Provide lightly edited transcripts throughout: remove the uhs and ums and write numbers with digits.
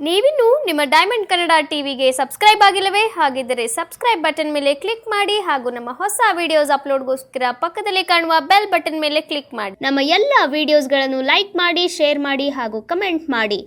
ನೀವಿನ್ನು ನಿಮ್ಮ ಡೈಮಂಡ್ ಕನ್ನಡ ಟಿವಿಗೆ ಸಬ್ಸ್ಕ್ರೈಬ್ ಆಗಿಲ್ಲವೇ? ಹಾಗಿದ್ದರೆ ಸಬ್ಸ್ಕ್ರೈಬ್ ಬಟನ್ ಮೇಲೆ ಕ್ಲಿಕ್ ಮಾಡಿ ಹಾಗೂ ನಮ್ಮ ಹೊಸ ವಿಡಿಯೋಸ್ ಅಪ್ಲೋಡ್ಗೋಸ್ಕರ ಪಕ್ಕದಲ್ಲಿ ಕಾಣುವ ಬೆಲ್ ಬಟನ್ ಮೇಲೆ ಕ್ಲಿಕ್ ಮಾಡಿ. ನಮ್ಮ ಎಲ್ಲ ವಿಡಿಯೋಸ್ಗಳನ್ನು ಲೈಕ್ ಮಾಡಿ, ಶೇರ್ ಮಾಡಿ ಹಾಗೂ ಕಮೆಂಟ್ ಮಾಡಿ.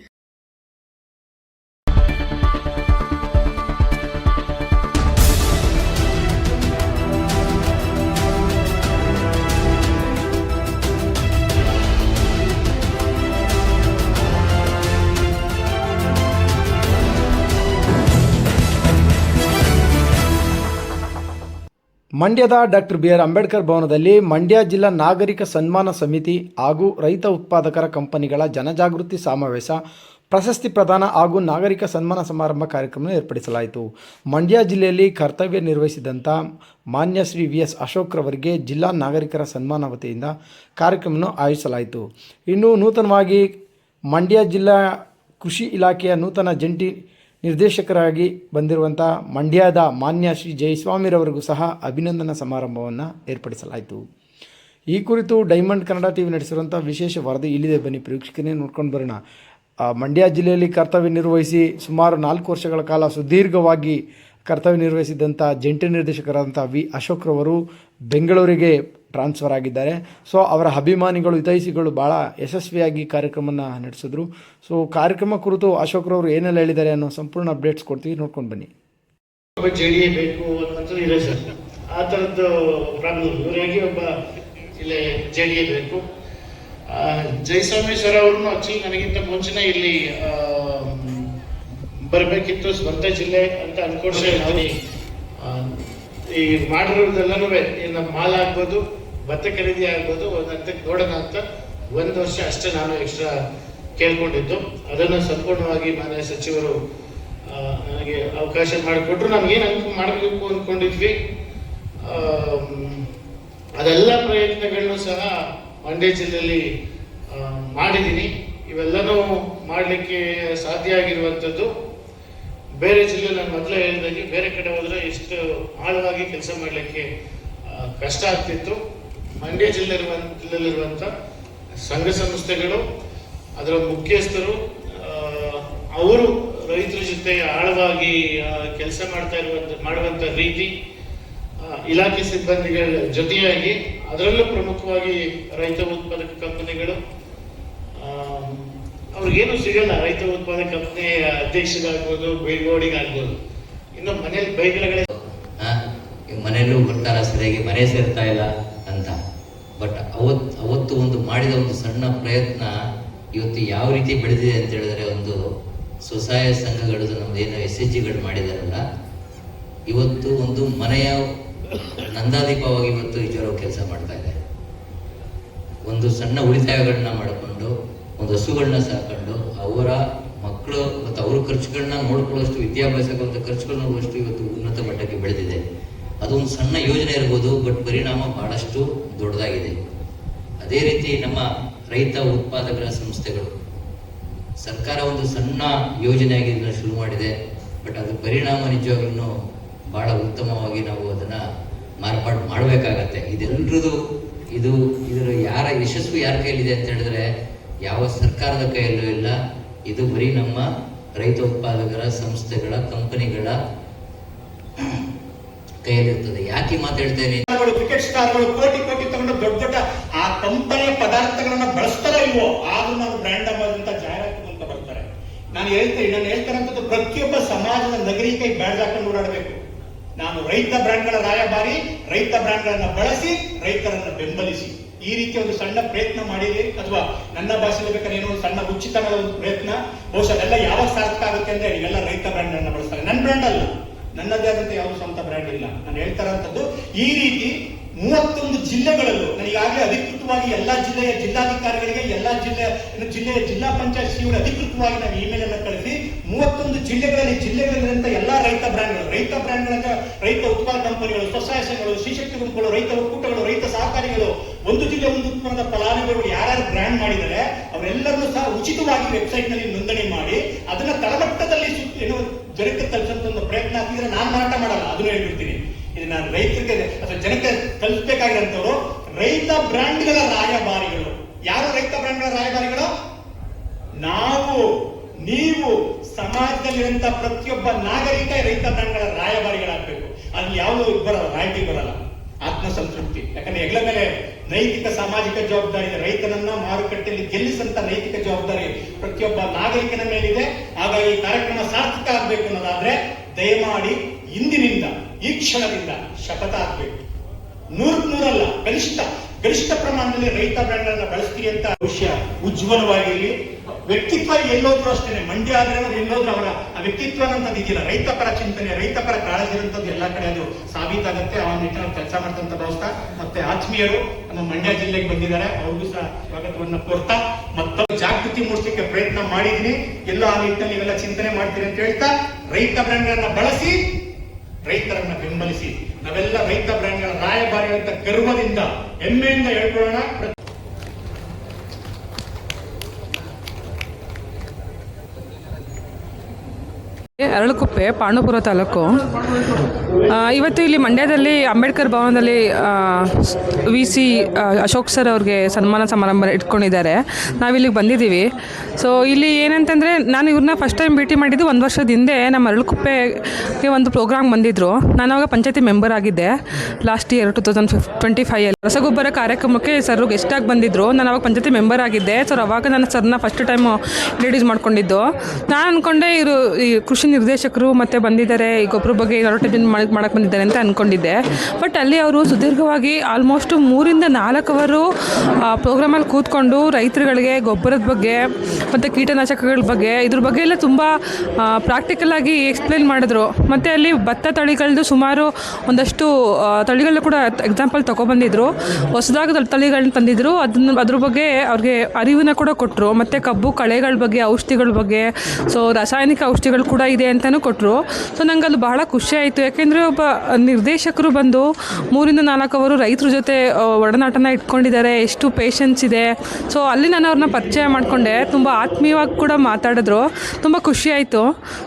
ಮಂಡ್ಯದ ಡಾಕ್ಟರ್ ಬಿ.ಆರ್. ಅಂಬೇಡ್ಕರ್ ಭವನದಲ್ಲಿ ಮಂಡ್ಯ ಜಿಲ್ಲಾ ನಾಗರಿಕ ಸನ್ಮಾನ ಸಮಿತಿ ಹಾಗೂ ರೈತ ಉತ್ಪಾದಕರ ಕಂಪನಿಗಳ ಜನಜಾಗೃತಿ ಸಮಾವೇಶ, ಪ್ರಶಸ್ತಿ ಪ್ರದಾನ ಹಾಗೂ ನಾಗರಿಕ ಸನ್ಮಾನ ಸಮಾರಂಭ ಕಾರ್ಯಕ್ರಮ ಏರ್ಪಡಿಸಲಾಯಿತು. ಮಂಡ್ಯ ಜಿಲ್ಲೆಯಲ್ಲಿ ಕರ್ತವ್ಯ ನಿರ್ವಹಿಸಿದಂಥ ಮಾನ್ಯ ಶ್ರೀ ವಿ.ಎಸ್. ಅಶೋಕ್ರವರಿಗೆ ಜಿಲ್ಲಾ ನಾಗರಿಕರ ಸನ್ಮಾನ ವತಿಯಿಂದ ಕಾರ್ಯಕ್ರಮವನ್ನು ಆಯೋಜಿಸಲಾಯಿತು. ಇನ್ನು ನೂತನವಾಗಿ ಮಂಡ್ಯ ಜಿಲ್ಲಾ ಕೃಷಿ ಇಲಾಖೆಯ ನೂತನ ಜಂಟಿ ನಿರ್ದೇಶಕರಾಗಿ ಬಂದಿರುವಂಥ ಮಂಡ್ಯದ ಮಾನ್ಯ ಶ್ರೀ ಜಯಸ್ವಾಮಿರವರಿಗೂ ಸಹ ಅಭಿನಂದನಾ ಸಮಾರಂಭವನ್ನು ಏರ್ಪಡಿಸಲಾಯಿತು. ಈ ಕುರಿತು ಡೈಮಂಡ್ ಕನ್ನಡ ಟಿವಿ ನಡೆಸಿರುವಂಥ ವಿಶೇಷ ವರದಿ ಇಲ್ಲಿದೆ, ಬನ್ನಿ ಪ್ರೇಕ್ಷಕರೇ ನೋಡ್ಕೊಂಡು ಬರೋಣ. ಮಂಡ್ಯ ಜಿಲ್ಲೆಯಲ್ಲಿ ಕರ್ತವ್ಯ ನಿರ್ವಹಿಸಿ ಸುಮಾರು 4 ವರ್ಷಗಳ ಕಾಲ ಸುದೀರ್ಘವಾಗಿ ಕರ್ತವ್ಯ ನಿರ್ವಹಿಸಿದಂಥ ಜಂಟಿ ನಿರ್ದೇಶಕರಾದಂಥ ವಿ ಅಶೋಕ್ರವರು ಬೆಂಗಳೂರಿಗೆ ಟ್ರಾನ್ಸ್ಫರ್ ಆಗಿದ್ದಾರೆ. ಸೊ ಅವರ ಅಭಿಮಾನಿಗಳು, ಹಿತೈಷಿಗಳು ಭಾಳ ಯಶಸ್ವಿಯಾಗಿ ಕಾರ್ಯಕ್ರಮವನ್ನು ನಡೆಸಿದ್ರು. ಸೊ ಕಾರ್ಯಕ್ರಮ ಕುರಿತು ಅಶೋಕ್ರವರು ಏನೆಲ್ಲ ಹೇಳಿದ್ದಾರೆ ಅನ್ನೋ ಸಂಪೂರ್ಣ ಅಪ್ಡೇಟ್ಸ್ ಕೊಡ್ತೀವಿ, ನೋಡ್ಕೊಂಡು ಬನ್ನಿ. ಜೆಡಿಎ ಬೇಕು ಅನ್ನೋದು ಇದೆ ಸರ್, ಆ ಥರದ್ದು ಪ್ರಾಬ್ಲಮ್. ಇವರಾಗಿ ಒಬ್ಬ ಇಲ್ಲಿ ಜೆಡಿಎ ಬೇಕು. ಜಯಸ್ವಾಮಿ ಸರ್ ಅವ್ರನ್ನು ಆಕ್ಚುಲಿ ನನಗಿಂತ ಮುಂಚೆನೇ ಇಲ್ಲಿ ಬರಬೇಕಿತ್ತು, ಸ್ವಂತ ಜಿಲ್ಲೆ ಅಂತ ಅನ್ಕೊಂಡ್ರೆ ನಾವು ಈ ಮಾಡಿರೋದೆಲ್ಲನೂ ನಮ್ಮ ಮಾಲ್ ಆಗ್ಬೋದು, ಭತ್ತ ಖರೀದಿ ಆಗ್ಬೋದು, ಒಂದಂತ ನೋಡೋಣ ಅಂತ 1 ವರ್ಷ ಅಷ್ಟೇ ನಾನು ಎಕ್ಸ್ಟ್ರಾ ಕೇಳ್ಕೊಂಡಿದ್ದು. ಅದನ್ನು ಸಂಪೂರ್ಣವಾಗಿ ಮಾನ್ಯ ಸಚಿವರು ನನಗೆ ಅವಕಾಶ ಮಾಡಿಕೊಟ್ರು. ನಮಗೇನು ಮಾಡಬೇಕು ಅಂದ್ಕೊಂಡಿದ್ವಿ ಅದೆಲ್ಲ ಪ್ರಯತ್ನಗಳನ್ನು ಸಹ ಮಂಡ್ಯ ಜಿಲ್ಲೆಯಲ್ಲಿ ಮಾಡಿದ್ದೀನಿ. ಇವೆಲ್ಲನೂ ಮಾಡಲಿಕ್ಕೆ ಸಾಧ್ಯ ಆಗಿರುವಂಥದ್ದು. ಬೇರೆ ಜಿಲ್ಲೆ ನಾನು ಮೊದಲೇ ಹೇಳಿದಾಗೆ ಬೇರೆ ಕಡೆ ಹೋದರೆ ಇಷ್ಟು ಆಳವಾಗಿ ಕೆಲಸ ಮಾಡಲಿಕ್ಕೆ ಕಷ್ಟ ಆಗ್ತಿತ್ತು. ಮಂಡ್ಯ ಜಿಲ್ಲೆಯಲ್ಲಿರುವಂಥ ಸಂಘ ಸಂಸ್ಥೆಗಳು, ಅದರ ಮುಖ್ಯಸ್ಥರು, ಅವರು ರೈತರ ಜೊತೆ ಆಳವಾಗಿ ಕೆಲಸ ಮಾಡುವಂಥ ರೀತಿ, ಇಲಾಖೆ ಸಿಬ್ಬಂದಿಗಳ ಜೊತೆಯಾಗಿ, ಅದರಲ್ಲೂ ಪ್ರಮುಖವಾಗಿ ರೈತ ಉತ್ಪಾದಕ ಕಂಪನಿಗಳು, ಅವ್ರಿಗೇನು ಸಿಗಲ್ಲ. ರೈತ ಉತ್ಪಾದಕ ಕಂಪನಿ ಅಧ್ಯಕ್ಷರಾಗ್ಬೋದು, ಬೈಗೋಡಿಗಾಗ್ಬೋದು, ಇನ್ನು ಮನೇಲಿ ಬೈಗಳೇ ಮನೆಯಲ್ಲೂ ಬರ್ತಾರ, ಸರಿಯಾಗಿ ಮನೆ ಸೇರ್ತಾ ಇಲ್ಲ ಅಂತ. ಬಟ್ ಅವತ್ತು ಒಂದು ಮಾಡಿದ ಒಂದು ಸಣ್ಣ ಪ್ರಯತ್ನ ಇವತ್ತು ಯಾವ ರೀತಿ ಬೆಳೆದಿದೆ ಅಂತ ಹೇಳಿದ್ರೆ, ಒಂದು ಸ್ವಸಹಾಯ ಸಂಘಗಳು, ನಮ್ದೇನು SHGಗಳು ಮಾಡಿದಾರಲ್ಲ, ಇವತ್ತು ಒಂದು ಮನೆಯ ನಂದಾದೀಪವಾಗಿ ಇವತ್ತು ಈಜವರು ಕೆಲಸ ಮಾಡ್ತಾ ಇದೆ. ಒಂದು ಸಣ್ಣ ಉಳಿತಾಯಗಳನ್ನ ಮಾಡಿಕೊಂಡು, ಒಂದು ಹಸುಗಳನ್ನ ಸಾಕೊಂಡು, ಅವರ ಮಕ್ಕಳು ಮತ್ತು ಅವ್ರ ಖರ್ಚುಗಳನ್ನ ನೋಡ್ಕೊಳ್ಳೋಷ್ಟು, ವಿದ್ಯಾಭ್ಯಾಸಕ್ಕೆ ಒಂದು ಖರ್ಚುಗಳನ್ನ ನೋಡುವಷ್ಟು ಇವತ್ತು ಉನ್ನತ ಮಟ್ಟಕ್ಕೆ ಬೆಳೆದಿದೆ. ಅದೊಂದು ಸಣ್ಣ ಯೋಜನೆ ಇರ್ಬೋದು, ಬಟ್ ಪರಿಣಾಮ ಬಹಳಷ್ಟು ದೊಡ್ಡದಾಗಿದೆ. ಅದೇ ರೀತಿ ನಮ್ಮ ರೈತ ಉತ್ಪಾದಕರ ಸಂಸ್ಥೆಗಳು, ಸರ್ಕಾರ ಒಂದು ಸಣ್ಣ ಯೋಜನೆಯಾಗಿ ಇದನ್ನು ಶುರು ಮಾಡಿದೆ, ಬಟ್ ಅದು ಪರಿಣಾಮ ನಿಜವಾಗ್ಲೂ ಬಹಳ ಉತ್ತಮವಾಗಿ ನಾವು ಅದನ್ನು ಮಾರ್ಪಾಡು ಮಾಡಬೇಕಾಗತ್ತೆ. ಇದರ ಯಾರ ಯಶಸ್ಸು ಯಾರ ಕೈಯಲ್ಲಿದೆ ಅಂತ ಹೇಳಿದ್ರೆ, ಯಾವ ಸರ್ಕಾರದ ಕೈಯಲ್ಲೂ ಇಲ್ಲ. ಇದು ಬರೀ ನಮ್ಮ ರೈತ ಉತ್ಪಾದಕರ ಸಂಸ್ಥೆಗಳ, ಕಂಪನಿಗಳ ಕೈಯಲ್ಲಿರ್ತದೆ. ಯಾಕೆ ಮಾತಾಡ್ತೇನೆ? ಕ್ರಿಕೆಟ್ ಸ್ಟಾರ್ಗಳು ಕೋಟಿ ತಗೊಂಡು ದೊಡ್ಡ ಆ ಕಂಪನಿಯ ಪದಾರ್ಥಗಳನ್ನ ಬಳಸ್ತಾರೋ ಇಲ್ವೋ, ಆದ್ರೂ ನಾವು ಬ್ರ್ಯಾಂಡ್ ಅಂಬಾದಂತ ಜಾಹೀರಾತು ಅಂತ ಬರ್ತಾರೆ. ನಾನು ಹೇಳ್ತಾರಂಥದ್ದು ಪ್ರತಿಯೊಬ್ಬ ಸಮಾಜದ ನಾಗರಿಕ ಬ್ಯಾಡ್ಜ್ ಹಾಕೊಂಡು ಓಡಾಡಬೇಕು. ನಾನು ರೈತ ಬ್ರ್ಯಾಂಡ್ಗಳ ರಾಯಭಾರಿ, ರೈತ ಬ್ರ್ಯಾಂಡ್ಗಳನ್ನ ಬಳಸಿ ರೈತರನ್ನ ಬೆಂಬಲಿಸಿ, ಈ ರೀತಿ ಒಂದು ಸಣ್ಣ ಪ್ರಯತ್ನ ಮಾಡಿದೆ. ಅಥವಾ ನನ್ನ ಭಾಷೆಯಲ್ಲಿ ಬೇಕಾದ್ರೆ ಏನೋ ಒಂದು ಸಣ್ಣ ಉಚಿತವಾದ ಒಂದು ಪ್ರಯತ್ನ. ಬಹುಶಃ ಅದೆಲ್ಲ ಯಾವಾಗ ಸಾರ್ಥಕ ಆಗುತ್ತೆ ಅಂದ್ರೆ ಎಲ್ಲ ರೈತ ಬ್ರ್ಯಾಂಡ್ ಅನ್ನ ಬಳಸ್ತಾರೆ. ನನ್ನ ಬ್ರ್ಯಾಂಡ್ ಅಲ್ಲ, ನನ್ನದೇ ಆದಂತ ಯಾವ ಸ್ವಂತ ಬ್ರ್ಯಾಂಡ್ ಇಲ್ಲ. ನಾನು ಹೇಳ್ತಾರಂಥದ್ದು ಈ ರೀತಿ 31 ಜಿಲ್ಲೆಗಳಲ್ಲೂ ನನಗಾಗಲೇ ಅಧಿಕೃತವಾಗಿ ಎಲ್ಲ ಜಿಲ್ಲೆಯ ಜಿಲ್ಲಾಧಿಕಾರಿಗಳಿಗೆ, ಎಲ್ಲ ಜಿಲ್ಲೆಯ ಜಿಲ್ಲಾ ಪಂಚಾಯತ್ ಸಿಇಒ ಅಧಿಕೃತವಾಗಿ ನಾವು ಇಮೇಲ್ ಅನ್ನು ಕಳಿಸಿ 31 ಜಿಲ್ಲೆಗಳಲ್ಲಿರುವಂತ ಎಲ್ಲಾ ರೈತ ಬ್ರ್ಯಾಂಡ್ಗಳನ್ನ ರೈತ ಉತ್ಪಾದಕ ಕಂಪನಿಗಳು, ಸ್ವಸಹಾಯ ಸಂಘಗಳು, ಶ್ರೀಶಕ್ತಿ ಗುಂಪುಗಳು, ರೈತ ಒಕ್ಕೂಟಗಳು, ರೈತ ಸಹಕಾರಿಗಳು, ಒಂದು ಜಿಲ್ಲೆ ಒಂದು ಉತ್ಪನ್ನದ ಫಲಾನುಭವಿಗಳು ಯಾರ್ಯಾರು ಬ್ರ್ಯಾಂಡ್ ಮಾಡಿದರೆ ಅವರೆಲ್ಲರೂ ಸಹ ಉಚಿತವಾಗಿ ವೆಬ್ಸೈಟ್ ನಲ್ಲಿ ನೋಂದಣಿ ಮಾಡಿ ಅದನ್ನ ತಳಮಟ್ಟದಲ್ಲಿ ಜನಕ್ಕೆ ತಲುಪಿಸುವಂತ ಒಂದು ಪ್ರಯತ್ನ ಆಗ್ತಿದ್ರೆ ನಾನು ಮಾರಾಟ ಮಾಡಲ್ಲ, ಅದನ್ನು ಹೇಳ್ಬಿಡ್ತೀನಿ. ಇದನ್ನ ರೈತರಿಗೆ ಅಥವಾ ಜನಕ್ಕೆ ತಲುಪಬೇಕಾಗಿರುವಂತವರು ರೈತ ಬ್ರ್ಯಾಂಡ್ಗಳ ರಾಯಭಾರಿಗಳು. ಯಾರು ರೈತ ಬ್ರ್ಯಾಂಡ್ಗಳ ರಾಯಭಾರಿಗಳು? ನಾವು, ನೀವು, ಸಮಾಜದಲ್ಲಿರುವಂತ ಪ್ರತಿಯೊಬ್ಬ ನಾಗರಿಕ ರೈತ ಬ್ರ್ಯಾಂಡ್ಗಳ ರಾಯಭಾರಿಗಳಾಗಬೇಕು. ಅಲ್ಲಿ ಯಾವುದೋ ಬರಲ್ಲ, ರಾಯಿಟಿ ಬರಲ್ಲ, ಆತ್ಮಸಂತೃಪ್ತಿ. ಯಾಕಂದ್ರೆ ಹೆಗ್ಲ ಮೇಲೆ ನೈತಿಕ ಸಾಮಾಜಿಕ ಜವಾಬ್ದಾರಿ ಇದೆ. ರೈತನನ್ನ ಮಾರುಕಟ್ಟೆಯಲ್ಲಿ ಗೆಲ್ಲಿಸಂತ ನೈತಿಕ ಜವಾಬ್ದಾರಿ ಪ್ರತಿಯೊಬ್ಬ ನಾಗರಿಕನ ಮೇಲಿದೆ. ಹಾಗಾಗಿ ಈ ಕಾರ್ಯಕ್ರಮ ಸಾರ್ಥಕ ಆಗ್ಬೇಕು ಅನ್ನೋದಾದ್ರೆ ದಯಮಾಡಿ ಇಂದಿನಿಂದ ಈ ಕ್ಷಣದಿಂದ ಶಪಥ ಆಗ್ಬೇಕು. 100 ಗರಿಷ್ಠ ಪ್ರಮಾಣದಲ್ಲಿ ರೈತ ಬ್ರ್ಯಾಂಡ್ಗಳನ್ನ ಬಳಸ್ತೀರಿ ಅಂತ ಭವಿಷ್ಯ ಉಜ್ವಲವಾಗಿರಲಿ. ವ್ಯಕ್ತಿತ್ವ ಎಲ್ಲೋದ್ರು ಅಷ್ಟೇ, ಮಂಡ್ಯ ಆದ್ರೆ ಎಲ್ಲೋದ್ರು ಅವರ ಆ ವ್ಯಕ್ತಿತ್ವ ಅನ್ನೋದು ಇದೆಯಲ್ಲ, ರೈತಪರ ಚಿಂತನೆ, ರೈತಪರ ಕಾಳಜಿ ಇರುವಂತದ್ದು ಎಲ್ಲ ಕಡೆ ಅದು ಸಾಬೀತಾಗುತ್ತೆ. ಆ ನಿಟ್ಟಿನಲ್ಲಿ ಕೆಲಸ ಮಾಡ್ತಂತ ಭಾವಿಸ್ತಾ, ಮತ್ತೆ ಆತ್ಮೀಯರು ನಮ್ಮ ಮಂಡ್ಯ ಜಿಲ್ಲೆಗೆ ಬಂದಿದ್ದಾರೆ, ಅವ್ರಿಗೂ ಸಹ ಸ್ವಾಗತವನ್ನ ಕೋರ್ತಾ ಮತ್ತೊಂದು ಜಾಗೃತಿ ಮೂಡಿಸಲಿಕ್ಕೆ ಪ್ರಯತ್ನ ಮಾಡಿದೀನಿ. ಎಲ್ಲ ಆ ನಿಟ್ಟಿನಲ್ಲಿ ನೀವೆಲ್ಲ ಚಿಂತನೆ ಮಾಡ್ತೀರಿ ಅಂತ ಹೇಳ್ತಾ, ರೈತ ಬ್ರ್ಯಾಂಡ್ಗಳನ್ನ ಬಳಸಿ, ರೈತರನ್ನ ಬೆಂಬಲಿಸಿ. ನಾವೆಲ್ಲ ರೈತ ಬ್ರ್ಯಾಂಡ್ಗಳ ರಾಯಭಾರಿ ಅಂತ ಗರ್ವದಿಂದ ಹೆಮ್ಮೆಯಿಂದ ಹೇಳ್ಕೊಳ್ಳೋಣ. ಅರಳಕುಪ್ಪೆ, ಪಾಂಡವಪುರ ತಾಲೂಕು. ಇವತ್ತು ಇಲ್ಲಿ ಮಂಡ್ಯದಲ್ಲಿ ಅಂಬೇಡ್ಕರ್ ಭವನದಲ್ಲಿ VC ಅಶೋಕ್ ಸರ್ ಅವ್ರಿಗೆ ಸನ್ಮಾನ ಸಮಾರಂಭ ಇಟ್ಕೊಂಡಿದ್ದಾರೆ. ನಾವಿಲ್ಲಿಗೆ ಬಂದಿದ್ದೀವಿ. ಸೊ ಇಲ್ಲಿ ಏನಂತಂದರೆ, ನಾನು ಇವ್ರನ್ನ ಫಸ್ಟ್ ಟೈಮ್ ಭೇಟಿ ಮಾಡಿದ್ದು 1 ವರ್ಷದ ಹಿಂದೆ. ನಮ್ಮ ಅರಳಕುಪ್ಪೆಗೆ ಒಂದು ಪ್ರೋಗ್ರಾಮ್ ಬಂದಿದ್ದರು. ನಾನು ಆವಾಗ ಪಂಚಾಯತಿ ಮೆಂಬರ್ ಆಗಿದ್ದೆ ಲಾಸ್ಟ್ ಇಯರ್ 2025 ರಸಗೊಬ್ಬರ ಕಾರ್ಯಕ್ರಮಕ್ಕೆ ಸರ್ ಗೆಸ್ಟಾಗಿ ಬಂದಿದ್ದರು. ನಾನು ಅವಾಗ ಪಂಚಾಯತಿ ಮೆಂಬರ್ ಆಗಿದ್ದೆ. ಸೊ ಅವಾಗ ನಾನು ಸರ್ನ ಫಸ್ಟ್ ಟೈಮು ಇಂಟ್ರೊಡ್ಯೂಸ್ ಮಾಡ್ಕೊಂಡಿದ್ದು. ನಾನು ಅಂದ್ಕೊಂಡೆ ಇವರು ಈ ಕೃಷಿ ನಿರ್ದೇಶಕರು ಮತ್ತೆ ಬಂದಿದ್ದಾರೆ, ಈ ಗೊಬ್ಬರ ಬಗ್ಗೆ ಅಡ್ವರ್ಟೈಸ್ಮೆಂಟ್ ಮಾಡಕ್ಕೆ ಬಂದಿದ್ದಾರೆ ಅಂತ ಅಂದ್ಕೊಂಡಿದ್ದೆ. ಬಟ್ ಅಲ್ಲಿ ಅವರು ಸುದೀರ್ಘವಾಗಿ ಆಲ್ಮೋಸ್ಟ್ 3 ರಿಂದ 4 ಅವರು ಪ್ರೋಗ್ರಾಮಲ್ಲಿ ಕೂತ್ಕೊಂಡು ರೈತರುಗಳಿಗೆ ಗೊಬ್ಬರದ ಬಗ್ಗೆ ಮತ್ತು ಕೀಟನಾಶಕಗಳ ಬಗ್ಗೆ ಇದ್ರ ಬಗ್ಗೆ ಎಲ್ಲ ತುಂಬ ಪ್ರಾಕ್ಟಿಕಲ್ ಆಗಿ ಎಕ್ಸ್ಪ್ಲೇನ್ ಮಾಡಿದ್ರು. ಮತ್ತು ಅಲ್ಲಿ ಭತ್ತ ತಳಿಗಳದ್ದು ಸುಮಾರು ಒಂದಷ್ಟು ತಳಿಗಳನ್ನ ಕೂಡ ಎಕ್ಸಾಂಪಲ್ ತೊಗೊಬಂದಿದ್ರು. ಹೊಸದಾಗಿ ತಳಿಗಳನ್ನ ತಂದಿದ್ರು. ಅದ್ರ ಬಗ್ಗೆ ಅವ್ರಿಗೆ ಅರಿವನ್ನ ಕೂಡ ಕೊಟ್ಟರು. ಮತ್ತು ಕಬ್ಬು ಕಳೆಗಳ ಬಗ್ಗೆ, ಔಷಧಿಗಳ ಬಗ್ಗೆ, ಸೊ ರಾಸಾಯನಿಕ ಔಷಧಿಗಳು ಕೂಡ ಇದೆ ಅಂತಲೂ ಕೊಟ್ಟರು. ಸೊ ನಂಗೆ ಅದು ಬಹಳ ಖುಷಿ ಆಯಿತು. ಯಾಕೆಂದರೆ ಒಬ್ಬ ನಿರ್ದೇಶಕರು ಬಂದು 3 ರಿಂದ 4 ಅವರು ರೈತರ ಜೊತೆ ಒಡನಾಟನ ಇಟ್ಕೊಂಡಿದ್ದಾರೆ, ಎಷ್ಟು ಪೇಷನ್ಸ್ ಇದೆ. ಸೊ ಅಲ್ಲಿ ನಾನು ಅವ್ರನ್ನ ಪರಿಚಯ ಮಾಡಿಕೊಂಡೆ. ತುಂಬ ಆತ್ಮೀಯವಾಗಿ ಕೂಡ ಮಾತಾಡಿದ್ರು. ತುಂಬ ಖುಷಿ ಆಯಿತು.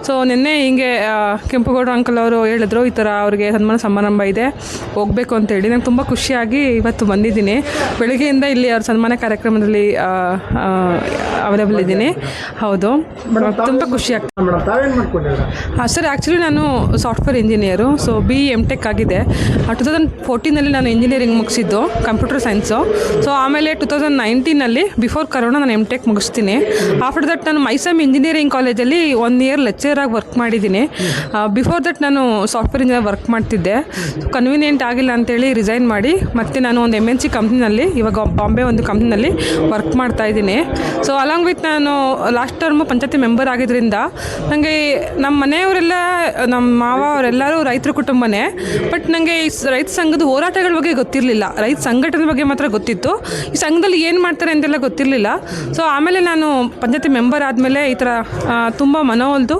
ಸೊ ನಿನ್ನೆ ಹಿಂಗೆ ಕೆಂಪುಗೌಡ ಅಂಕಲ್ ಅವರು ಹೇಳಿದ್ರು, ಈ ಥರ ಅವ್ರಿಗೆ ಸನ್ಮಾನ ಸಮಾರಂಭ ಇದೆ, ಹೋಗಬೇಕು ಅಂತೇಳಿ. ನಂಗೆ ತುಂಬ ಖುಷಿಯಾಗಿ ಇವತ್ತು ಬಂದಿದ್ದೀನಿ. ಬೆಳಗ್ಗೆಯಿಂದ ಇಲ್ಲಿ ಅವ್ರ ಸನ್ಮಾನ ಕಾರ್ಯಕ್ರಮದಲ್ಲಿ ಅವೈಲೇಬಲ್ ಇದ್ದೀನಿ. ಹೌದು, ತುಂಬ ಖುಷಿ ಆಗ್ತದೆ. ಹಾಂ ಸರ್, ಆ್ಯಕ್ಚುಲಿ ನಾನು software engineer. So BE MTech ಆಗಿದೆ. 2014 ನಾನು ಇಂಜಿನಿಯರಿಂಗ್ ಮುಗಿಸಿದ್ದು, ಕಂಪ್ಯೂಟರ್ ಸೈನ್ಸು. ಸೊ ಆಮೇಲೆ 2019 ಬಿಫೋರ್ ಕರೋನಾ ನಾನು MTech ಮುಗಿಸ್ತೀನಿ. ಆಫ್ಟರ್ ದಟ್ ನಾನು ಮೈಸಮ್ ಇಂಜಿನಿಯರಿಂಗ್ ಕಾಲೇಜಲ್ಲಿ 1 ಇಯರ್ ಲೆಕ್ಚರಾಗಿ ವರ್ಕ್ ಮಾಡಿದ್ದೀನಿ. ಬಿಫೋರ್ ದಟ್ ನಾನು ಸಾಫ್ಟ್ವೇರ್ ಇಂಜಿನಿಯರ್ ವರ್ಕ್ ಮಾಡ್ತಿದ್ದೆ. ಕನ್ವೀನಿಯೆಂಟ್ ಆಗಿಲ್ಲ ಅಂತೇಳಿ ರಿಸೈನ್ ಮಾಡಿ ಮತ್ತೆ ನಾನು ಒಂದು MNC ಕಂಪ್ನಿನಲ್ಲಿ, ಇವಾಗ ಬಾಂಬೆ ಒಂದು ಕಂಪ್ನಿನಲ್ಲಿ ವರ್ಕ್ ಮಾಡ್ತಾ ಇದ್ದೀನಿ. ಸೊ ಅಲಾಂಗ್ ವಿತ್ ನಾನು ಲಾಸ್ಟ್ ಟರ್ಮು ಪಂಚಾಯತಿ ಮೆಂಬರ್ ಆಗಿದ್ದರಿಂದ ನನಗೆ ನಮ್ಮ ಮನೆಯವರೆಲ್ಲ, ನಮ್ಮ ಮಾವ ಅವರೆಲ್ಲರೂ ರೈತರ ಕುಟುಂಬನೇ. ಬಟ್ ನನಗೆ ಈ ರೈತ ಸಂಘದ ಹೋರಾಟಗಳ ಬಗ್ಗೆ ಗೊತ್ತಿರಲಿಲ್ಲ. ರೈತ ಸಂಘಟನೆ ಬಗ್ಗೆ ಮಾತ್ರ ಗೊತ್ತಿತ್ತು. ಈ ಸಂಘದಲ್ಲಿ ಏನು ಮಾಡ್ತಾರೆ ಅಂತೆಲ್ಲ ಗೊತ್ತಿರಲಿಲ್ಲ. ಸೊ ಆಮೇಲೆ ನಾನು ಪಂಚಾಯತಿ ಮೆಂಬರ್ ಆದಮೇಲೆ ಈ ಥರ ತುಂಬ ಮನವೊಲ್ದು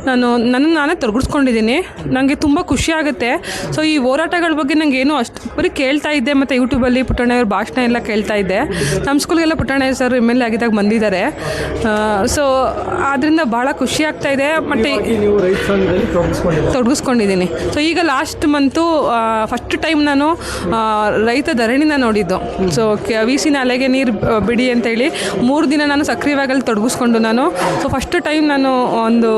ನನ್ನನ್ನು ನಾನೇ ತೊಡಗಿಸ್ಕೊಂಡಿದ್ದೀನಿ. ನನಗೆ ತುಂಬ ಖುಷಿ ಆಗುತ್ತೆ. ಸೊ ಈ ಹೋರಾಟಗಳ ಬಗ್ಗೆ ನನಗೆ ಏನೋ ಅಷ್ಟು ಬರೀ ಕೇಳ್ತಾ ಇದ್ದೆ. ಮತ್ತು ಯೂಟ್ಯೂಬಲ್ಲಿ ಪುಟ್ಟಣ್ಣವ್ರ ಭಾಷಣ ಎಲ್ಲ ಕೇಳ್ತಾ ಇದ್ದೆ. ನಮ್ಮ ಸ್ಕೂಲ್ಗೆಲ್ಲ ಪುಟ್ಟಣ್ಣಯ್ಯ ಸರ್ MLA ಆಗಿದ್ದಾಗ ಬಂದಿದ್ದಾರೆ. ಸೊ ಆದ್ದರಿಂದ ಭಾಳ ಖುಷಿ ಆಗ್ತಾ ಇದೆ. ಮತ್ತು ತೊಡಗಿಸ್ಕೊಂಡಿದ್ದೀನಿ. ಸೊ ಈಗ ಲಾಸ್ಟ್ ಮಂತು ಫಸ್ಟ್ ಟೈಮ್ ನಾನು ರೈತ ಧರಣಿನ ನೋಡಿದ್ದು. ಸೊ VC ನಾಲೆಗೆ ನೀರು ಬಿಡಿ ಅಂತೇಳಿ 3 ದಿನ ನಾನು ಸಕ್ರಿಯವಾಗಿ ತೊಡಗಿಸ್ಕೊಂಡು ಸೊ ಫಸ್ಟ್ ಟೈಮ್ ನಾನು ಒಂದು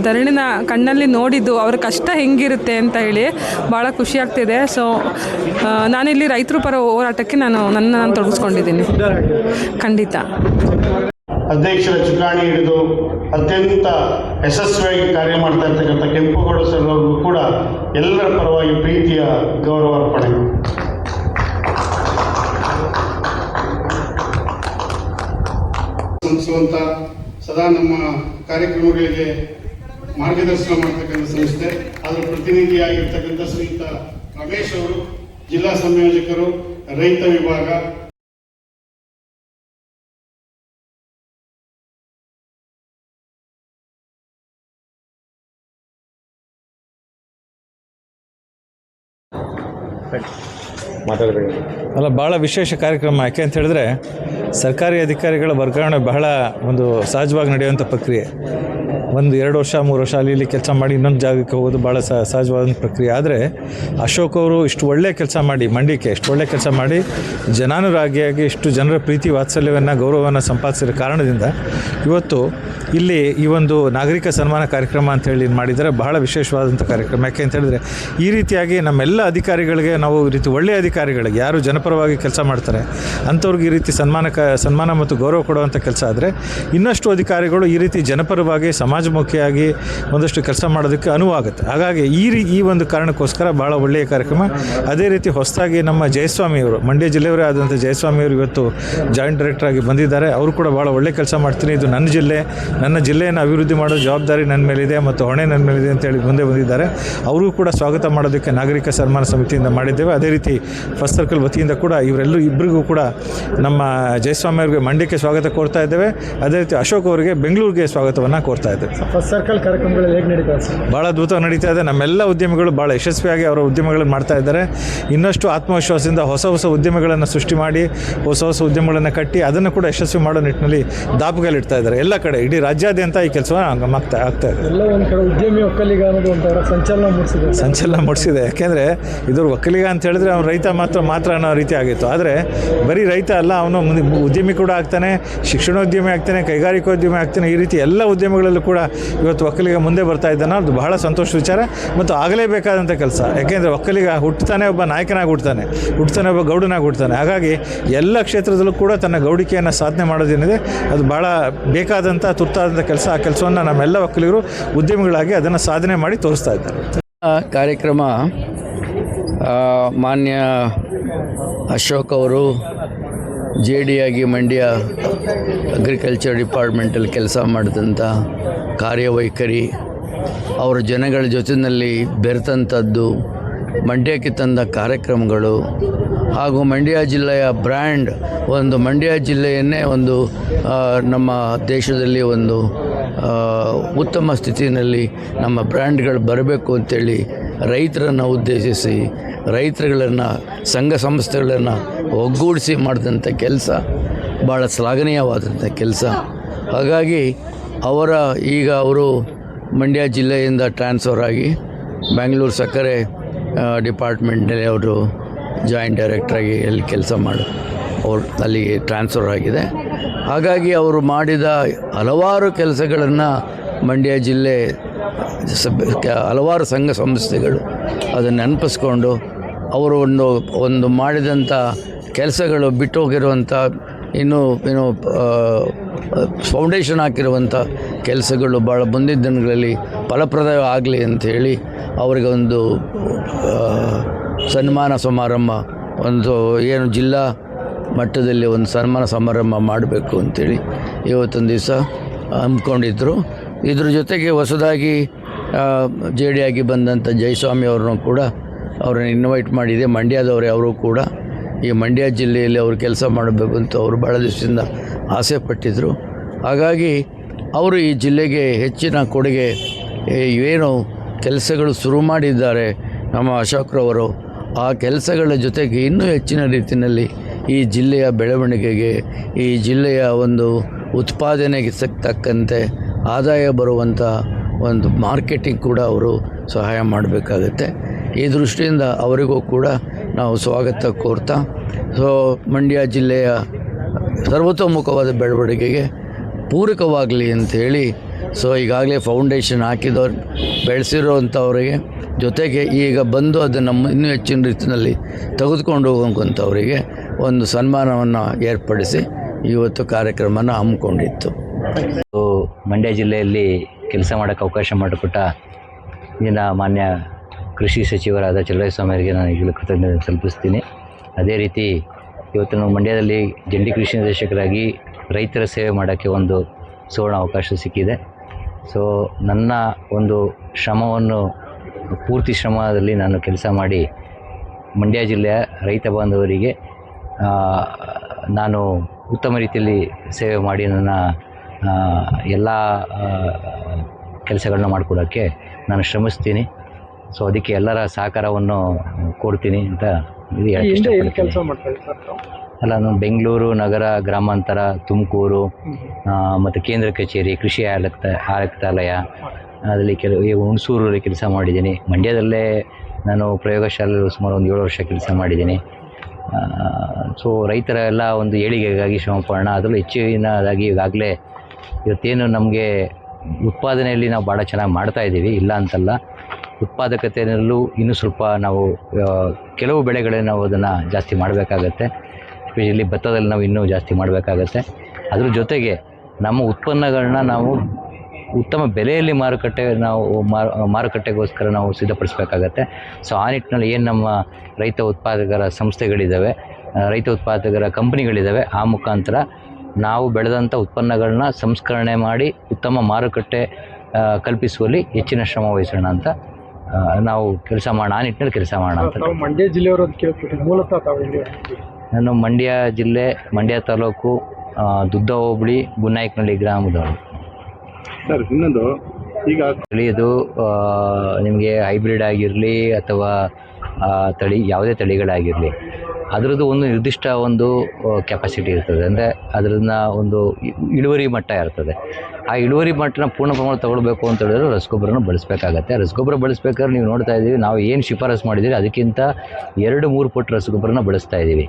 ಧರಣಿನ ಕಣ್ಣಲ್ಲಿ ನೋಡಿದ್ದು, ಅವ್ರ ಕಷ್ಟ ಹೆಂಗಿರುತ್ತೆ ಅಂತ ಹೇಳಿ ಭಾಳ ಖುಷಿ ಆಗ್ತಿದೆ. ಸೊ ನಾನಿಲ್ಲಿ ರೈತರ ಪರ ಹೋರಾಟಕ್ಕೆ ನಾನು ತೊಡಗಿಸ್ಕೊಂಡಿದ್ದೀನಿ. ಖಂಡಿತ. ಅಧ್ಯಕ್ಷರ ಚುಕ್ಕಾಣಿ ಹಿಡಿದು ಅತ್ಯಂತ ಯಶಸ್ವಿಯಾಗಿ ಕಾರ್ಯ ಮಾಡ್ತಾ ಇರ್ತಕ್ಕಂಥ ಕೆಂಪುಗೌಡ ಸರ್ ಅವ್ರಿಗೂ ಕೂಡ ಎಲ್ಲರ ಪರವಾಗಿ ಪ್ರೀತಿಯ ಗೌರವ ಅರ್ಪಣೆ. ಸಂಸ್ಥಿಸುವಂಥ ಸದಾ ನಮ್ಮ ಕಾರ್ಯಕ್ರಮಗಳಿಗೆ ಮಾರ್ಗದರ್ಶನ ಮಾಡ್ತಕ್ಕಂಥ ಸಂಸ್ಥೆ, ಅದರ ಪ್ರತಿನಿಧಿಯಾಗಿರ್ತಕ್ಕಂಥ ಶ್ರೀಯುತ ರಮೇಶ್ ಅವರು, ಜಿಲ್ಲಾ ಸಂಯೋಜಕರು, ರೈತ ವಿಭಾಗ. ಮಾತಾಡಬೇಕು. ಅಲ್ಲ, ಭಾಳ ವಿಶೇಷ ಕಾರ್ಯಕ್ರಮ. ಯಾಕೆ ಅಂತ ಹೇಳಿದ್ರೆ ಸರ್ಕಾರಿ ಅಧಿಕಾರಿಗಳ ವರ್ಗಾವಣೆ ಬಹಳ ಒಂದು ಸಹಜವಾಗಿ ನಡೆಯುವಂಥ ಪ್ರಕ್ರಿಯೆ. 1-2 ವರ್ಷ 3 ವರ್ಷ ಅಲ್ಲಿ ಕೆಲಸ ಮಾಡಿ ಇನ್ನೊಂದು ಜಾಗಕ್ಕೆ ಹೋಗೋದು ಭಾಳ ಸಹಜವಾದ ಪ್ರಕ್ರಿಯೆ. ಆದರೆ ಅಶೋಕ್ ಅವರು ಇಷ್ಟು ಒಳ್ಳೆಯ ಕೆಲಸ ಮಾಡಿ, ಮಂಡ್ಯಕ್ಕೆ ಇಷ್ಟು ಒಳ್ಳೆಯ ಕೆಲಸ ಮಾಡಿ ಜನಾನುರಾಗಿಯಾಗಿ ಇಷ್ಟು ಜನರ ಪ್ರೀತಿ ವಾತ್ಸಲ್ಯವನ್ನು ಗೌರವವನ್ನು ಸಂಪಾದಿಸಿರೋ ಕಾರಣದಿಂದ ಇವತ್ತು ಇಲ್ಲಿ ಈ ಒಂದು ನಾಗರಿಕ ಸನ್ಮಾನ ಕಾರ್ಯಕ್ರಮ ಅಂತೇಳಿ ಮಾಡಿದರೆ ಬಹಳ ವಿಶೇಷವಾದಂಥ ಕಾರ್ಯಕ್ರಮ. ಯಾಕೆ ಅಂತ ಹೇಳಿದ್ರೆ ಈ ರೀತಿಯಾಗಿ ನಮ್ಮೆಲ್ಲ ಅಧಿಕಾರಿಗಳಿಗೆ ನಾವು ಈ ರೀತಿ ಒಳ್ಳೆಯ ಅಧಿಕಾರಿಗಳಿಗೆ ಯಾರು ಜನಪರವಾಗಿ ಕೆಲಸ ಮಾಡ್ತಾರೆ ಅಂಥವ್ರಿಗೆ ಈ ರೀತಿ ಸನ್ಮಾನ ಮತ್ತು ಗೌರವ ಕೊಡುವಂಥ ಕೆಲಸ ಆದರೆ ಇನ್ನಷ್ಟು ಅಧಿಕಾರಿಗಳು ಈ ರೀತಿ ಜನಪರವಾಗಿ ಸಮಾಜಮುಖಿಯಾಗಿ ಒಂದಷ್ಟು ಕೆಲಸ ಮಾಡೋದಕ್ಕೆ ಅನುವಾಗುತ್ತೆ. ಹಾಗಾಗಿ ಈ ಒಂದು ಕಾರಣಕ್ಕೋಸ್ಕರ ಭಾಳ ಒಳ್ಳೆಯ ಕಾರ್ಯಕ್ರಮ. ಅದೇ ರೀತಿ ಹೊಸದಾಗಿ ನಮ್ಮ ಜಯಸ್ವಾಮಿಯವರು, ಮಂಡ್ಯ ಜಿಲ್ಲೆಯವರೇ ಆದಂಥ ಜಯಸ್ವಾಮಿಯವರು ಇವತ್ತು ಜಾಯಿಂಟ್ ಡೈರೆಕ್ಟರ್ ಆಗಿ ಬಂದಿದ್ದಾರೆ. ಅವರು ಕೂಡ ಭಾಳ ಒಳ್ಳೆಯ ಕೆಲಸ ಮಾಡ್ತೀನಿ, ಇದು ನನ್ನ ಜಿಲ್ಲೆಯನ್ನು ಅಭಿವೃದ್ಧಿ ಮಾಡೋ ಜವಾಬ್ದಾರಿ ನನ್ನ ಮೇಲಿದೆ ಮತ್ತು ಹೊಣೆ ನನ್ನ ಮೇಲಿದೆ ಅಂತೇಳಿ ಮುಂದೆ ಬಂದಿದ್ದಾರೆ. ಅವರಿಗೂ ಕೂಡ ಸ್ವಾಗತ ಮಾಡೋದಕ್ಕೆ ನಾಗರಿಕ ಸನ್ಮಾನ ಸಮಿತಿಯಿಂದ ಮಾಡಿದ್ದೇವೆ. ಅದೇ ರೀತಿ ಫಸ್ಟ್ ಸರ್ಕಲ್ ವತಿಯಿಂದ ಕೂಡ ಇಬ್ಬರಿಗೂ ಕೂಡ ನಮ್ಮ ಜಯಸ್ವಾಮಿ ಅವರಿಗೆ ಮಂಡ್ಯಕ್ಕೆ ಸ್ವಾಗತ ಕೋರ್ತಾ ಇದ್ದೇವೆ. ಅದೇ ರೀತಿ ಅಶೋಕ್ ಅವರಿಗೆ ಬೆಂಗಳೂರಿಗೆ ಸ್ವಾಗತವನ್ನು ಕೋರ್ತಾ ಇದ್ದೇವೆ. ಫಸ್ಟ್ ಸರ್ಕಲ್ ಕಾರ್ಯಕ್ರಮಗಳು ಹೇಗೆ ನಡೀತಾ ಇದೆ? ಭಾಳ ಅದ್ಭುತವಾಗಿ ನಡೀತಾ ಇದೆ. ನಮ್ಮೆಲ್ಲ ಉದ್ಯಮಿಗಳು ಭಾಳ ಯಶಸ್ವಿಯಾಗಿ ಅವರ ಉದ್ಯಮಗಳನ್ನು ಮಾಡ್ತಾ ಇದ್ದಾರೆ. ಇನ್ನಷ್ಟು ಆತ್ಮವಿಶ್ವಾಸದಿಂದ ಹೊಸ ಉದ್ಯಮಗಳನ್ನು ಸೃಷ್ಟಿ ಮಾಡಿ ಹೊಸ ಉದ್ಯಮಗಳನ್ನು ಕಟ್ಟಿ ಅದನ್ನು ಕೂಡ ಯಶಸ್ವಿ ಮಾಡೋ ನಿಟ್ಟಿನಲ್ಲಿ ದಾಪುಗಾಲಿಡ್ತಾ ಇದ್ದಾರೆ. ಎಲ್ಲ ಕಡೆ ಇಡೀ ರಾಜ್ಯಾದ್ಯಂತ ಈ ಕೆಲಸ ಆಗ್ತಾ ಇದೆ. ಎಲ್ಲ ಒಂದು ಕಡೆ ಉದ್ಯಮಿ ಒಕ್ಕಲಿಗ ಅನ್ನೋದು ಒಂಥರ ಸಂಚಲನ ಮೂಡಿಸಿದೆ. ಯಾಕೆಂದರೆ ಇದ್ರ ಒಕ್ಕಲಿಗ ಅಂತ ಹೇಳಿದ್ರೆ ಅವ್ನು ರೈತ ಮಾತ್ರ ಅನ್ನೋ ರೀತಿ ಆಗಿತ್ತು. ಆದರೆ ಬರೀ ರೈತ ಅಲ್ಲ, ಅವನು ಉದ್ಯಮಿ ಕೂಡ ಆಗ್ತಾನೆ, ಶಿಕ್ಷಣೋದ್ಯಮಿ ಆಗ್ತಾನೆ, ಕೈಗಾರಿಕೋದ್ಯಮಿ ಆಗ್ತಾನೆ. ಈ ರೀತಿ ಎಲ್ಲ ಉದ್ಯಮಗಳಲ್ಲೂ ಕೂಡ ಇವತ್ತು ಒಕ್ಕಲಿಗ ಮುಂದೆ ಬರ್ತಾ ಇದ್ದಾನೆ. ಅದು ಬಹಳ ಸಂತೋಷದ ವಿಚಾರ ಮತ್ತು ಆಗಲೇಬೇಕಾದಂಥ ಕೆಲಸ. ಯಾಕೆಂದರೆ ಒಕ್ಕಲಿಗ ಹುಟ್ಟುತ್ತಾನೆ ಒಬ್ಬ ನಾಯಕನಾಗಿ ಹುಡ್ತಾನೆ, ಒಬ್ಬ ಗೌಡನಾಗಿ ಹುಡ್ತಾನೆ. ಹಾಗಾಗಿ ಎಲ್ಲ ಕ್ಷೇತ್ರದಲ್ಲೂ ಕೂಡ ತನ್ನ ಗೌಡಿಕೆಯನ್ನು ಸಾಧನೆ ಮಾಡೋದೇನಿದೆ ಅದು ಭಾಳ ಬೇಕಾದಂಥ ತುರ್ತಾದಂಥ ಕೆಲಸ. ಆ ಕೆಲಸವನ್ನು ನಮ್ಮೆಲ್ಲ ಒಕ್ಕಲಿಗರು ಉದ್ಯಮಿಗಳಾಗಿ ಅದನ್ನು ಸಾಧನೆ ಮಾಡಿ ತೋರಿಸ್ತಾ ಇದ್ದಾರೆ. ಕಾರ್ಯಕ್ರಮ ಮಾನ್ಯ ಅಶೋಕ್ ಅವರು JD ಆಗಿ ಮಂಡ್ಯ ಅಗ್ರಿಕಲ್ಚರ್ ಡಿಪಾರ್ಟ್ಮೆಂಟಲ್ಲಿ ಕೆಲಸ ಮಾಡಿದಂಥ ಕಾರ್ಯವೈಖರಿ, ಅವರ ಜನಗಳ ಜೊತೆಯಲ್ಲಿ ಬೆರೆತಂಥದ್ದು, ಮಂಡ್ಯಕ್ಕೆ ತಂದ ಕಾರ್ಯಕ್ರಮಗಳು ಹಾಗೂ ಮಂಡ್ಯ ಜಿಲ್ಲೆಯ ಬ್ರ್ಯಾಂಡ್, ಒಂದು ಮಂಡ್ಯ ಜಿಲ್ಲೆಯನ್ನೇ ಒಂದು ನಮ್ಮ ದೇಶದಲ್ಲಿ ಒಂದು ಉತ್ತಮ ಸ್ಥಿತಿಯಲ್ಲಿ ನಮ್ಮ ಬ್ರ್ಯಾಂಡ್ಗಳು ಬರಬೇಕು ಅಂತೇಳಿ ರೈತರನ್ನು ಉದ್ದೇಶಿಸಿ ರೈತರುಗಳನ್ನು ಸಂಘ ಸಂಸ್ಥೆಗಳನ್ನು ಒಗ್ಗೂಡಿಸಿ ಮಾಡಿದಂಥ ಕೆಲಸ ಭಾಳ ಶ್ಲಾಘನೀಯವಾದಂಥ ಕೆಲಸ. ಹಾಗಾಗಿ ಅವರು ಮಂಡ್ಯ ಜಿಲ್ಲೆಯಿಂದ ಟ್ರಾನ್ಸ್ಫರ್ ಆಗಿ ಬೆಂಗಳೂರು ಸಕ್ಕರೆ ಡಿಪಾರ್ಟ್ಮೆಂಟ್ನಲ್ಲಿ ಅವರು ಜಾಯಿಂಟ್ ಡೈರೆಕ್ಟ್ರಾಗಿ ಅಲ್ಲಿ ಕೆಲಸ ಅವ್ರು ಅಲ್ಲಿಗೆ ಟ್ರಾನ್ಸ್ಫರ್ ಆಗಿದೆ. ಹಾಗಾಗಿ ಅವರು ಮಾಡಿದ ಹಲವಾರು ಕೆಲಸಗಳನ್ನು ಮಂಡ್ಯ ಜಿಲ್ಲೆ ಹಲವಾರು ಸಂಘ ಸಂಸ್ಥೆಗಳು ಅದನ್ನು ನೆನಪಿಸ್ಕೊಂಡು ಅವರು ಒಂದು ಮಾಡಿದಂಥ ಕೆಲಸಗಳು ಬಿಟ್ಟೋಗಿರುವಂಥ ಇನ್ನೂ ಫೌಂಡೇಶನ್ ಹಾಕಿರುವಂಥ ಕೆಲಸಗಳು ಭಾಳ ಮುಂದಿನ ದಿನಗಳಲ್ಲಿ ಫಲಪ್ರದ ಆಗಲಿ ಅಂಥೇಳಿ ಅವರಿಗೆ ಒಂದು ಸನ್ಮಾನ ಸಮಾರಂಭ, ಏನು ಜಿಲ್ಲಾ ಮಟ್ಟದಲ್ಲಿ ಒಂದು ಸನ್ಮಾನ ಸಮಾರಂಭ ಮಾಡಬೇಕು ಅಂಥೇಳಿ ಇವತ್ತೊಂದು ದಿವಸ ಹಮ್ಮಿಕೊಂಡಿದ್ದರು. ಇದ್ರ ಜೊತೆಗೆ ಹೊಸದಾಗಿ JD ಆಗಿ ಬಂದಂಥ ಜಯಸ್ವಾಮಿ ಅವ್ರನ್ನೂ ಕೂಡ ಅವ್ರನ್ನ ಇನ್ವೈಟ್ ಮಾಡಿದೆ. ಮಂಡ್ಯದವರೇ ಅವರು ಕೂಡ ಈ ಮಂಡ್ಯ ಜಿಲ್ಲೆಯಲ್ಲಿ ಅವರು ಕೆಲಸ ಮಾಡಬೇಕು ಅಂತ ಅವರು ಭಾಳ ದಿವಸದಿಂದ ಆಸೆ ಪಟ್ಟಿದ್ದರು. ಹಾಗಾಗಿ ಅವರು ಈ ಜಿಲ್ಲೆಗೆ ಹೆಚ್ಚಿನ ಕೊಡುಗೆ ಏನು ಕೆಲಸಗಳು ಶುರು ಮಾಡಿದ್ದಾರೆ ನಮ್ಮ ಅಶೋಕ್ರವರು, ಆ ಕೆಲಸಗಳ ಜೊತೆಗೆ ಇನ್ನೂ ಹೆಚ್ಚಿನ ರೀತಿಯಲ್ಲಿ ಈ ಜಿಲ್ಲೆಯ ಬೆಳವಣಿಗೆಗೆ, ಈ ಜಿಲ್ಲೆಯ ಒಂದು ಉತ್ಪಾದನೆಗೆ ತಕ್ಕಂತೆ ಆದಾಯ ಬರುವಂಥ ಒಂದು ಮಾರ್ಕೆಟಿಂಗ್ ಕೂಡ ಅವರು ಸಹಾಯ ಮಾಡಬೇಕಾಗತ್ತೆ. ಈ ದೃಷ್ಟಿಯಿಂದ ಅವರಿಗೂ ಕೂಡ ನಾವು ಸ್ವಾಗತ ಕೋರ್ತಾ, ಮಂಡ್ಯ ಜಿಲ್ಲೆಯ ಸರ್ವತೋಮುಖವಾದ ಬೆಳವಣಿಗೆಗೆ ಪೂರಕವಾಗಲಿ ಅಂಥೇಳಿ ಈಗಾಗಲೇ ಫೌಂಡೇಶನ್ ಹಾಕಿದವ್ರು ಬೆಳೆಸಿರೋವಂಥವ್ರಿಗೆ ಜೊತೆಗೆ ಈಗ ಬಂದು ಅದನ್ನು ಇನ್ನೂ ಹೆಚ್ಚಿನ ರೀತಿಯಲ್ಲಿ ತೆಗೆದುಕೊಂಡು ಹೋಗೋಂಥವರಿಗೆ ಒಂದು ಸನ್ಮಾನವನ್ನು ಏರ್ಪಡಿಸಿ ಇವತ್ತು ಕಾರ್ಯಕ್ರಮನ ಹಮ್ಮಿಕೊಂಡಿತ್ತು. ಮಂಡ್ಯ ಜಿಲ್ಲೆಯಲ್ಲಿ ಕೆಲಸ ಮಾಡೋಕ್ಕೆ ಅವಕಾಶ ಮಾಡಿಕೊಟ್ಟ ಇಂದಿನ ಮಾನ್ಯ ಕೃಷಿ ಸಚಿವರಾದ ಚಲುವರಾಯಸ್ವಾಮಿ ಅವರಿಗೆ ನಾನು ಈಗಲೂ ಕೃತಜ್ಞತೆ ಸಲ್ಲಿಸ್ತೀನಿ. ಅದೇ ರೀತಿ ಇವತ್ತು ನಾವು ಮಂಡ್ಯದಲ್ಲಿ ಜಂಟಿ ಕೃಷಿ ನಿರ್ದೇಶಕರಾಗಿ ರೈತರ ಸೇವೆ ಮಾಡೋಕ್ಕೆ ಒಂದು ಸುವರ್ಣ ಅವಕಾಶ ಸಿಕ್ಕಿದೆ. ನನ್ನ ಒಂದು ಶ್ರಮವನ್ನು ಪೂರ್ತಿ ಶ್ರಮದಲ್ಲಿ ನಾನು ಕೆಲಸ ಮಾಡಿ ಮಂಡ್ಯ ಜಿಲ್ಲೆಯ ರೈತ ಬಾಂಧವರಿಗೆ ನಾನು ಉತ್ತಮ ರೀತಿಯಲ್ಲಿ ಸೇವೆ ಮಾಡಿ ನನ್ನ ಎಲ್ಲ ಕೆಲಸಗಳನ್ನ ಮಾಡಿಕೊಡೋಕ್ಕೆ ನಾನು ಶ್ರಮಿಸ್ತೀನಿ. ಅದಕ್ಕೆ ಎಲ್ಲರ ಸಹಕಾರವನ್ನು ಕೊಡ್ತೀನಿ ಅಂತ ಇದು ಹೇಳಕ್ಕೆ ಇಷ್ಟಪಡ್ತೀನಿ. ಅಲ್ಲ, ನಾನು ಬೆಂಗಳೂರು ನಗರ, ಗ್ರಾಮಾಂತರ, ತುಮಕೂರು ಮತ್ತು ಕೇಂದ್ರ ಕಚೇರಿ, ಕೃಷಿ ಆಯುಕ್ತಾಲಯ, ಅದರಲ್ಲಿ ಹುಣಸೂರಲ್ಲಿ ಕೆಲಸ ಮಾಡಿದ್ದೀನಿ. ಮಂಡ್ಯದಲ್ಲೇ ನಾನು ಪ್ರಯೋಗಶಾಲೆಯಲ್ಲಿ ಸುಮಾರು ಒಂದು 7 ವರ್ಷ ಕೆಲಸ ಮಾಡಿದ್ದೀನಿ. ಸೊ ರೈತರ ಎಲ್ಲ ಒಂದು ಏಳಿಗೆಗಾಗಿ ಶ್ರಮಪಡೋಣ. ಅದರಲ್ಲೂ ಹೆಚ್ಚಿನದಾಗಿ ಈಗಾಗಲೇ ಇವತ್ತೇನು ನಮಗೆ ಉತ್ಪಾದನೆಯಲ್ಲಿ ನಾವು ಭಾಳ ಚೆನ್ನಾಗಿ ಮಾಡ್ತಾಯಿದ್ದೀವಿ, ಇಲ್ಲ ಅಂತಲ್ಲ. ಉತ್ಪಾದಕತೆಯಲ್ಲೂ ಇನ್ನೂ ಸ್ವಲ್ಪ ನಾವು ಕೆಲವು ಬೆಳೆಗಳೇ ನಾವು ಅದನ್ನು ಜಾಸ್ತಿ ಮಾಡಬೇಕಾಗತ್ತೆ. ಸ್ಪೆಷಲಿ ಭತ್ತದಲ್ಲಿ ನಾವು ಇನ್ನೂ ಜಾಸ್ತಿ ಮಾಡಬೇಕಾಗತ್ತೆ. ಅದ್ರ ಜೊತೆಗೆ ನಮ್ಮ ಉತ್ಪನ್ನಗಳನ್ನ ನಾವು ಉತ್ತಮ ಬೆಲೆಯಲ್ಲಿ ಮಾರುಕಟ್ಟೆಗೋಸ್ಕರ ನಾವು ಸಿದ್ಧಪಡಿಸಬೇಕಾಗತ್ತೆ. ಸೊ ಆ ನಿಟ್ಟಿನಲ್ಲಿ ಏನು ನಮ್ಮ ರೈತ ಉತ್ಪಾದಕರ ಸಂಸ್ಥೆಗಳಿದ್ದಾವೆ, ರೈತ ಉತ್ಪಾದಕರ ಕಂಪ್ನಿಗಳಿದ್ದಾವೆ, ಆ ಮುಖಾಂತರ ನಾವು ಬೆಳೆದಂಥ ಉತ್ಪನ್ನಗಳನ್ನ ಸಂಸ್ಕರಣೆ ಮಾಡಿ ಉತ್ತಮ ಮಾರುಕಟ್ಟೆ ಕಲ್ಪಿಸುವಲ್ಲಿ ಹೆಚ್ಚಿನ ಶ್ರಮ ವಹಿಸೋಣ ಅಂತ ನಾವು ಕೆಲಸ ಮಾಡೋಣ, ಆ ನಿಟ್ಟಿನಲ್ಲಿ ಕೆಲಸ ಮಾಡೋಣ ಅಂತ. ಮಂಡ್ಯ ಜಿಲ್ಲೆಯವರು ಮೂಲತಃ ನಾನು ಮಂಡ್ಯ ಜಿಲ್ಲೆ, ಮಂಡ್ಯ ತಾಲೂಕು, ದುದ್ದ ಹೋಬಳಿ, ಗುನ್ನಾಯ್ಕನಹಳ್ಳಿ ಗ್ರಾಮದವರು. ಸರ್, ಇನ್ನೊಂದು ಈಗ ಇದು ನಿಮಗೆ ಹೈಬ್ರಿಡ್ ಆಗಿರಲಿ ಅಥವಾ ತಳಿ ಯಾವುದೇ ತಳಿಗಳಾಗಿರಲಿ, ಅದರದ್ದು ಒಂದು ನಿರ್ದಿಷ್ಟ ಒಂದು ಕೆಪಾಸಿಟಿ ಇರ್ತದೆ. ಅಂದರೆ ಅದರನ್ನ ಒಂದು ಇಳುವರಿ ಮಟ್ಟ ಇರ್ತದೆ. ಆ ಇಳುವರಿ ಮಟ್ಟನ ಪೂರ್ಣ ಪ್ರಮಾಣ ತಗೊಳ್ಬೇಕು ಅಂತ ಹೇಳಿದ್ರೆ ರಸಗೊಬ್ಬರನ ಬಳಸಬೇಕಾಗತ್ತೆ. ರಸಗೊಬ್ಬರ ಬಳಸ್ಬೇಕಾದ್ರೆ ನೀವು ನೋಡ್ತಾ ಇದ್ದೀವಿ, ನಾವು ಏನು ಶಿಫಾರಸು ಮಾಡಿದ್ದೀವಿ ಅದಕ್ಕಿಂತ 2-3 ಪಟ್ಟು ರಸಗೊಬ್ಬರನ ಬಳಸ್ತಾ ಇದ್ದೀವಿ.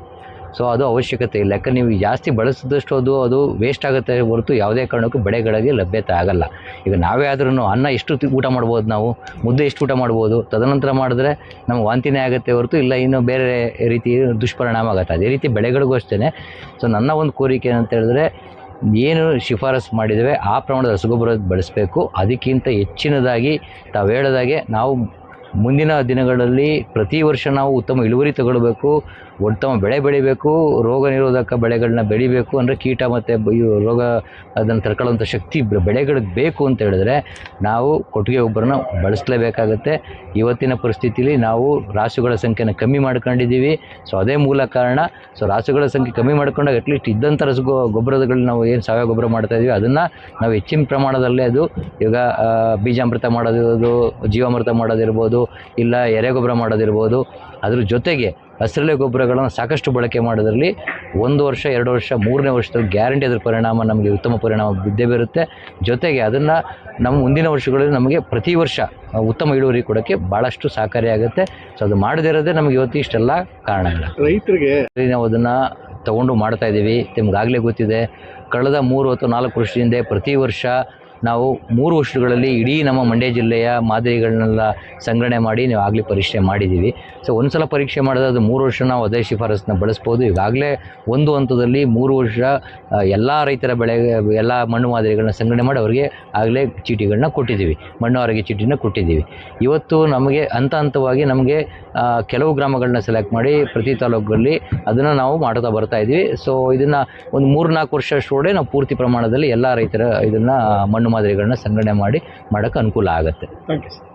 ಸೊ ಅದು ಅವಶ್ಯಕತೆ ಇಲ್ಲ. ಯಾಕಂದ್ರೆ ನೀವು ಜಾಸ್ತಿ ಬಳಸಿದಷ್ಟು ಅದು ವೇಸ್ಟ್ ಆಗುತ್ತೆ ಹೊರತು ಯಾವುದೇ ಕಾರಣಕ್ಕೂ ಬೆಳೆಗಳಿಗೆ ಲಭ್ಯತೆ ಆಗಲ್ಲ. ಈಗ ನಾವೇ ಆದ್ರೂ ಅನ್ನ ಎಷ್ಟು ಊಟ ಮಾಡ್ಬೋದು, ನಾವು ಮುದ್ದೆ ಎಷ್ಟು ಊಟ ಮಾಡ್ಬೋದು, ತದನಂತರ ಮಾಡಿದ್ರೆ ನಮ್ಗೆ ವಾಂತಿನೇ ಆಗುತ್ತೆ ಹೊರತು ಇಲ್ಲ ಇನ್ನೂ ಬೇರೆ ರೀತಿ ದುಷ್ಪರಿಣಾಮ ಆಗುತ್ತೆ. ಅದೇ ರೀತಿ ಬೆಳೆಗಳಿಗೂ ಅಷ್ಟೇ. ಸೊ ನನ್ನ ಒಂದು ಕೋರಿಕೆ ಏನಂತ ಹೇಳಿದ್ರೆ, ಏನು ಶಿಫಾರಸು ಮಾಡಿದ್ದೇವೆ ಆ ಪ್ರಮಾಣದ ರಸಗೊಬ್ಬರ ಬಳಸಬೇಕು. ಅದಕ್ಕಿಂತ ಹೆಚ್ಚಿನದಾಗಿ ತಾವು ಹೇಳಿದಾಗೆ ನಾವು ಮುಂದಿನ ದಿನಗಳಲ್ಲಿ ಪ್ರತಿ ವರ್ಷ ನಾವು ಉತ್ತಮ ಇಳುವರಿ ತಗೊಳ್ಬೇಕು, ಉತ್ತಮ ಬೆಳೆ ಬೆಳಿಬೇಕು, ರೋಗ ನಿರೋಧಕ ಬೆಳೆಗಳನ್ನ ಬೆಳಿಬೇಕು. ಅಂದರೆ ಕೀಟ ಮತ್ತು ರೋಗ ಅದನ್ನು ತಡ್ಕೊಳ್ಳೋಂಥ ಶಕ್ತಿ ಬೆಳೆಗಳಿಗೆ ಬೇಕು ಅಂತ ಹೇಳಿದ್ರೆ ನಾವು ಕೊಟ್ಟಿಗೆ ಗೊಬ್ಬರನ ಬಳಸಲೇಬೇಕಾಗತ್ತೆ. ಇವತ್ತಿನ ಪರಿಸ್ಥಿತಿಲಿ ನಾವು ರಾಸುಗಳ ಸಂಖ್ಯೆನ ಕಮ್ಮಿ ಮಾಡ್ಕೊಂಡಿದ್ದೀವಿ. ಸೊ ಅದೇ ಮೂಲ ಕಾರಣ. ಸೊ ರಾಸುಗಳ ಸಂಖ್ಯೆ ಕಮ್ಮಿ ಮಾಡ್ಕೊಂಡಾಗ ಅಟ್ಲೀಸ್ಟ್ ಇದ್ದಂಥ ಗೊಬ್ಬರಗಳು ನಾವು ಏನು ಸಾವಯವ ಗೊಬ್ಬರ ಮಾಡ್ತಾಯಿದ್ದೀವಿ ಅದನ್ನು ನಾವು ಹೆಚ್ಚಿನ ಪ್ರಮಾಣದಲ್ಲೇ ಅದು ಈಗ ಬೀಜಾಮೃತ ಮಾಡೋದಿರ್ಬೋದು, ಜೀವಾಮೃತ ಮಾಡೋದಿರ್ಬೋದು, ಇಲ್ಲ ಎರೆಗೊಬ್ಬರ ಮಾಡೋದಿರ್ಬೋದು, ಅದ್ರ ಜೊತೆಗೆ ಹಸಿರೆಲೆ ಗೊಬ್ಬರಗಳನ್ನು ಸಾಕಷ್ಟು ಬಳಕೆ ಮಾಡೋದ್ರಲ್ಲಿ 1 ವರ್ಷ, 2 ವರ್ಷ, 3ನೇ ವರ್ಷದಲ್ಲಿ ಗ್ಯಾರಂಟಿ ಅದರ ಪರಿಣಾಮ ನಮಗೆ ಉತ್ತಮ ಪರಿಣಾಮ ಬಿದ್ದೇ ಬರುತ್ತೆ. ಜೊತೆಗೆ ಅದನ್ನು ನಮ್ಮ ಮುಂದಿನ ವರ್ಷಗಳಲ್ಲಿ ನಮಗೆ ಪ್ರತಿ ವರ್ಷ ಉತ್ತಮ ಇಳುವರಿ ಕೊಡೋಕ್ಕೆ ಭಾಳಷ್ಟು ಸಹಕಾರಿಯಾಗುತ್ತೆ. ಸೊ ಅದು ಮಾಡದೇ ಇರೋದೇ ನಮಗೆ ಇವತ್ತು ಇಷ್ಟೆಲ್ಲ ಕಾರಣಗಳು. ರೈತರಿಗೆ ನಾವು ಅದನ್ನು ತೊಗೊಂಡು ಮಾಡ್ತಾಯಿದ್ದೀವಿ. ನಿಮ್ಗಾಗಲೇ ಗೊತ್ತಿದೆ, ಕಳೆದ 3 ಅಥವಾ 4 ವರ್ಷದಿಂದ ಪ್ರತಿ ವರ್ಷ ನಾವು 3 ವರ್ಷಗಳಲ್ಲಿ ಇಡೀ ನಮ್ಮ ಮಂಡ್ಯ ಜಿಲ್ಲೆಯ ಮಾದರಿಗಳನ್ನೆಲ್ಲ ಸಂಗ್ರಹಣೆ ಮಾಡಿ ನಾವು ಆಗಲೇ ಪರೀಕ್ಷೆ ಮಾಡಿದ್ದೀವಿ. ಸೊ ಒಂದು ಸಲ ಪರೀಕ್ಷೆ ಮಾಡಿದ್ರೆ ಅದು 3 ವರ್ಷ ನಾವು ಅದೇ ಶಿಫಾರಸನ್ನ ಬಳಸ್ಬೋದು. ಈಗಾಗಲೇ ಒಂದು ಹಂತದಲ್ಲಿ 3 ವರ್ಷ ಎಲ್ಲ ರೈತರ ಎಲ್ಲ ಮಣ್ಣು ಮಾದರಿಗಳನ್ನ ಸಂಗ್ರಹಣೆ ಮಾಡಿ ಅವರಿಗೆ ಆಗಲೇ ಚೀಟಿಗಳನ್ನ ಕೊಟ್ಟಿದ್ದೀವಿ, ಮಣ್ಣು ಆರೋಗ್ಯ ಚೀಟಿನ ಕೊಟ್ಟಿದ್ದೀವಿ. ಇವತ್ತು ನಮಗೆ ಹಂತವಾಗಿ ನಮಗೆ ಕೆಲವು ಗ್ರಾಮಗಳನ್ನ ಸೆಲೆಕ್ಟ್ ಮಾಡಿ ಪ್ರತಿ ತಾಲೂಕಲ್ಲಿ ಅದನ್ನು ನಾವು ಮಾಡ್ತಾ ಬರ್ತಾ ಇದ್ದೀವಿ. ಸೊ ಇದನ್ನು ಒಂದು 3-4 ವರ್ಷ ಅಷ್ಟರೊಳಗೆ ನಾವು ಪೂರ್ತಿ ಪ್ರಮಾಣದಲ್ಲಿ ಎಲ್ಲ ರೈತರ ಇದನ್ನು ಮಣ್ಣು ಮಾದರಿಗಳನ್ನ ಸಂಗ್ರಹಣೆ ಮಾಡಿ ಮಾಡೋಕ್ಕೆ ಅನುಕೂಲ ಆಗುತ್ತೆ. Thank you sir.